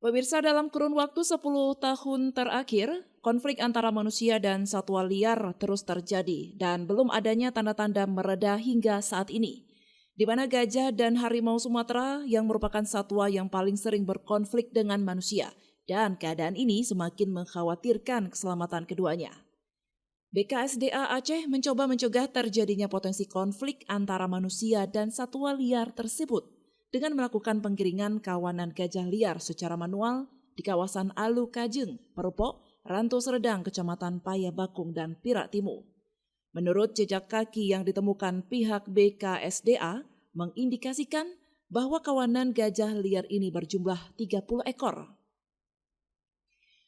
Pemirsa, dalam kurun waktu 10 tahun terakhir, konflik antara manusia dan satwa liar terus terjadi dan belum adanya tanda-tanda mereda hingga saat ini. Di mana gajah dan harimau Sumatera yang merupakan satwa yang paling sering berkonflik dengan manusia, dan keadaan ini semakin mengkhawatirkan keselamatan keduanya. BKSDA Aceh mencoba mencegah terjadinya potensi konflik antara manusia dan satwa liar tersebut dengan melakukan penggiringan kawanan gajah liar secara manual di kawasan Alu Kajeng, Perupok, Ranto Serdang, Kecamatan Payabakung, dan Pirak Timur. Menurut jejak kaki yang ditemukan pihak BKSDA, mengindikasikan bahwa kawanan gajah liar ini berjumlah 30 ekor.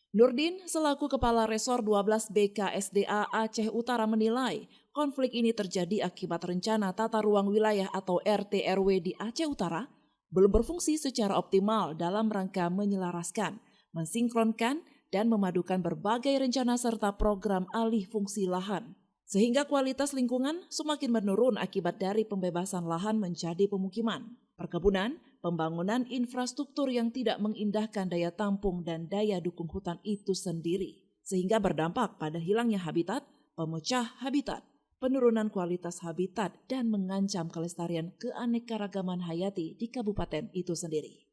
Nurdin, selaku Kepala Resor 12 BKSDA Aceh Utara menilai konflik ini terjadi akibat rencana tata ruang wilayah atau RT/RW di Aceh Utara belum berfungsi secara optimal dalam rangka menyelaraskan, mensinkronkan, dan memadukan berbagai rencana serta program alih fungsi lahan. Sehingga kualitas lingkungan semakin menurun akibat dari pembebasan lahan menjadi pemukiman, perkebunan, pembangunan infrastruktur yang tidak mengindahkan daya tampung dan daya dukung hutan itu sendiri, sehingga berdampak pada hilangnya habitat, pemecah habitat, penurunan kualitas habitat, dan mengancam kelestarian keanekaragaman hayati di kabupaten itu sendiri.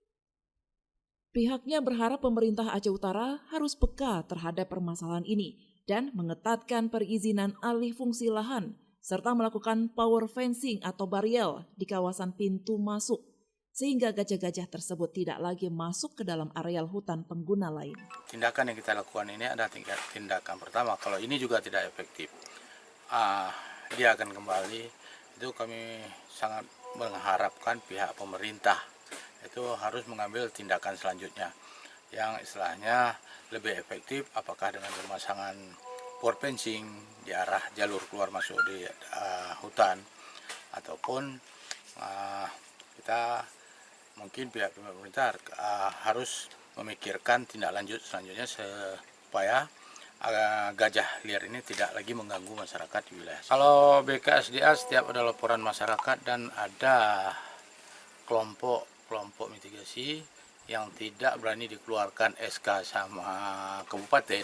Pihaknya berharap pemerintah Aceh Utara harus peka terhadap permasalahan ini dan mengetatkan perizinan alih fungsi lahan, serta melakukan power fencing atau bariel di kawasan pintu masuk, sehingga gajah-gajah tersebut tidak lagi masuk ke dalam areal hutan pengguna lain. Tindakan yang kita lakukan ini ada tindakan pertama, kalau ini juga tidak efektif, dia akan kembali. Itu kami sangat mengharapkan pihak pemerintah itu harus mengambil tindakan selanjutnya yang istilahnya lebih efektif, apakah dengan pemasangan power fencing di arah jalur keluar masuk di hutan, ataupun kita mungkin pihak pemerintah harus memikirkan tindak lanjut selanjutnya supaya gajah liar ini tidak lagi mengganggu masyarakat di wilayah. Kalau BKSDA setiap ada laporan masyarakat dan ada kelompok mitigasi yang tidak berani dikeluarkan SK sama kabupaten,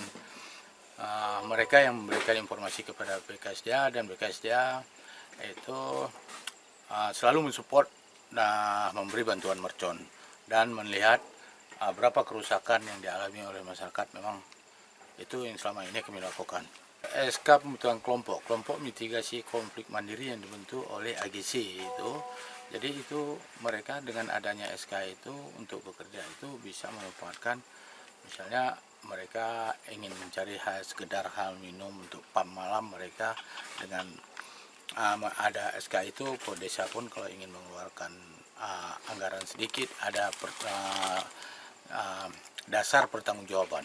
mereka yang memberikan informasi kepada BKSDA, dan BKSDA itu selalu mensupport dan memberi bantuan mercon dan melihat berapa kerusakan yang dialami oleh masyarakat. Memang itu yang selama ini kami lakukan. SK pembentukan kelompok mitigasi konflik mandiri yang dibentuk oleh AGC itu. Jadi itu mereka dengan adanya SK itu untuk bekerja itu bisa memanfaatkan, misalnya mereka ingin mencari sekedar hal minum untuk pam malam, mereka dengan ada SK itu per desa pun kalau ingin mengeluarkan anggaran sedikit ada dasar pertanggungjawaban.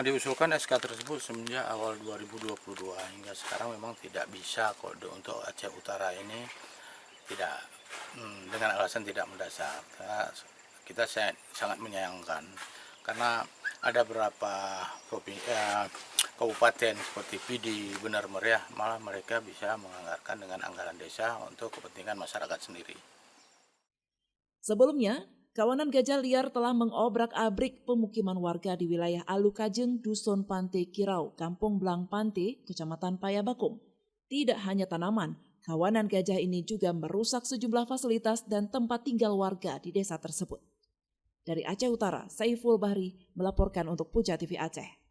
Diusulkan SK tersebut semenjak awal 2022 hingga sekarang memang tidak bisa kok untuk Aceh Utara ini, tidak dengan alasan tidak mendasar. Kita sangat menyayangkan karena ada beberapa kabupaten seperti Pidi, Benar Meriah, malah mereka bisa menganggarkan dengan anggaran desa untuk kepentingan masyarakat sendiri. Sebelumnya, kawanan gajah liar telah mengobrak-abrik pemukiman warga di wilayah Alu Kajeng, Dusun Pante Kirau, Kampung Blang Pante, Kecamatan Payabakung. Tidak hanya tanaman, kawanan gajah ini juga merusak sejumlah fasilitas dan tempat tinggal warga di desa tersebut. Dari Aceh Utara, Saiful Bahri melaporkan untuk Puja TV Aceh.